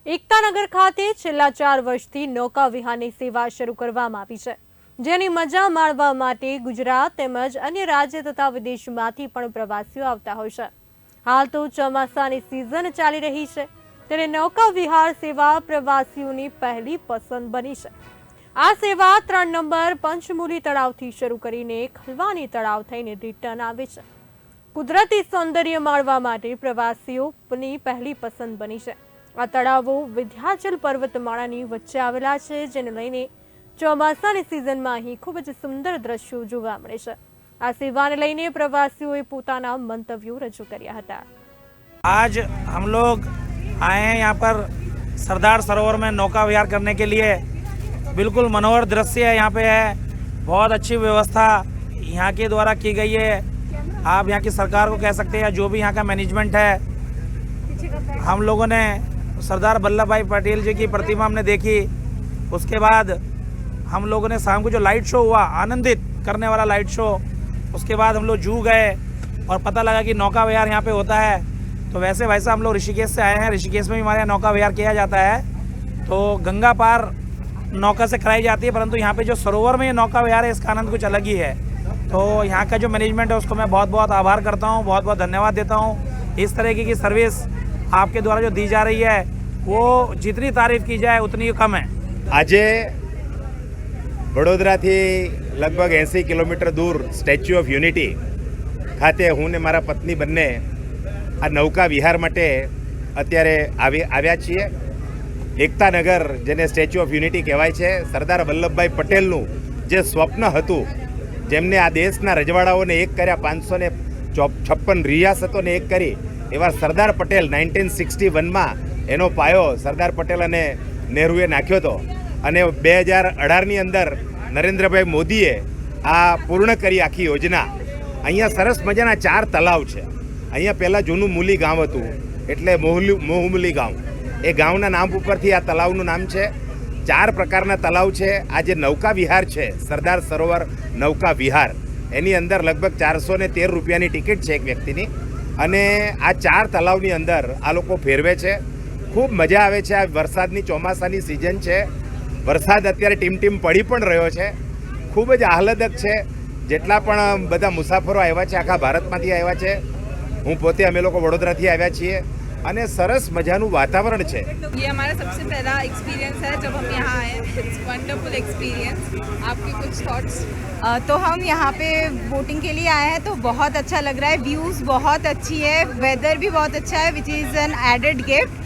એકતાનગર ખાતે છેલ્લા 4 વર્ષથી નૌકા વિહારની સેવા શરૂ કરવામાં આવી છે, જેની મજા માણવા માટે ગુજરાત તેમજ અન્ય રાજ્ય તથા વિદેશમાંથી પણ પ્રવાસીઓ આવતા હોય છે। હાલ તો ચોમાસાની સિઝન ચાલી રહી છે, ત્યારે નૌકા વિહાર સેવા પ્રવાસીઓની પહેલી પસંદ બની છે। આ સેવા 3 નંબર પંચમુલી તળાવથી શરૂ કરીને ખલવાની તળાવ થઈને રિટર્ન આવે છે। કુદરતી સૌંદર્ય માણવા માટે પ્રવાસીઓની પહેલી પસંદ બની છે। આ તળાવો વિંધ્યાચલ પર્વતમાળાની વચ્ચે આવેલા છે, જેને લઈને ચોમાસાની સિઝનમાં અહીં ખૂબ જ સુંદર દ્રશ્યો જોવા મળે છે। આ સેવાને લઈને પ્રવાસીઓએ પોતાના મંતવ્યો રજૂ કર્યા હતા। आज हम लोग आए हैं यहाँ पर सरदार सरोवर में नौका विहार करने के लिए। बिल्कुल मनोहर दृश्य है, यहाँ पे है बहुत अच्छी व्यवस्था यहाँ के द्वारा की गई है। आप यहाँ की सरकार को कह सकते हैं, जो भी यहाँ का मैनेजमेंट है। हम लोगों ने सरदार वल्लभ भाई पटेल जी की प्रतिमा हमने देखी। उसके बाद हम लोगों ने शाम को जो लाइट शो हुआ, आनंदित करने वाला लाइट शो, उसके बाद हम लोग जू गए और पता लगा कि नौका विहार यहाँ पे होता है। तो वैसे भाई साहब हम लोग ऋषिकेश से आए हैं, ऋषिकेश में भी हमारे यहाँ नौका विहार किया जाता है। तो गंगा पार नौका से कराई जाती है, परंतु यहाँ पे जो सरोवर में ये नौका विहार है, इसका आनंद कुछ अलग ही है। तो यहाँ का जो मैनेजमेंट है उसको मैं बहुत बहुत आभार करता हूँ, बहुत बहुत धन्यवाद देता हूँ। इस तरीके की सर्विस आपके द्वारा जो दी जा रही है, वो जितनी तारीफ की जाए उतनी कम है। આજે વડોદરાથી લગભગ 80 કિલોમીટર દૂર સ્ટેચ્યુ ઓફ યુનિટી ખાતે હું ને મારા પત્ની બંને આ નૌકા વિહાર માટે અત્યારે આવ્યા છીએ। એકતાનગર, જેને સ્ટેચ્યુ ઓફ યુનિટી કહેવાય છે, સરદાર વલ્લભભાઈ પટેલનું જે સ્વપ્ન હતું, જેમને આ દેશના રજવાડાઓને એક કર્યા, 556 રિયાસતોને એક કરી, એવા સરદાર પટેલ 1961માં એનો પાયો સરદાર પટેલ અને નહેરુએ નાખ્યો હતો અને 2018ની અંદર નરેન્દ્રભાઈ મોદીએ આ પૂર્ણ કરી આખી યોજના। અહીંયા સરસ મજાના 4 તલાવ છે। અહીંયા પહેલાં જૂનું મૂલી ગામ હતું, એટલે મોહમૂલી ગામ, એ ગામના નામ ઉપરથી આ તલાવનું નામ છે। 4 પ્રકારના તલાવ છે। આ જે નૌકા વિહાર છે, સરદાર સરોવર નૌકા વિહાર, એની અંદર લગભગ 413 રૂપિયાની ટિકિટ છે એક વ્યક્તિની, અને આ 4 તલાવની અંદર આ લોકો ફેરવે છે। ખૂબ મજા આવે છે। આ વરસાદની ચોમાસાની સિઝન છે, વરસાદ અત્યારે ટીમ પડી પણ રહ્યો છે, ખૂબ જ આહલાદક છે। જેટલા પણ બધા મુસાફરો આવ્યા છે, આખા ભારતમાંથી આવ્યા છે, હું પોતે અમે લોકો વડોદરાથી આવ્યા છીએ, અને સરસ મજાનું વાતાવરણ છે। ये हमारा सबसे पहला एक्सपीरियंस है जब हम यहाँ आए। It's wonderful experience. आपके कुछ थॉट्स? तो हम यहाँ पे बोटिंग के लिए आए हैं, तो बहुत अच्छा लग रहा है। व्यूज़ बहुत अच्छी है, वेदर भी बहुत अच्छा है, which is an added gift.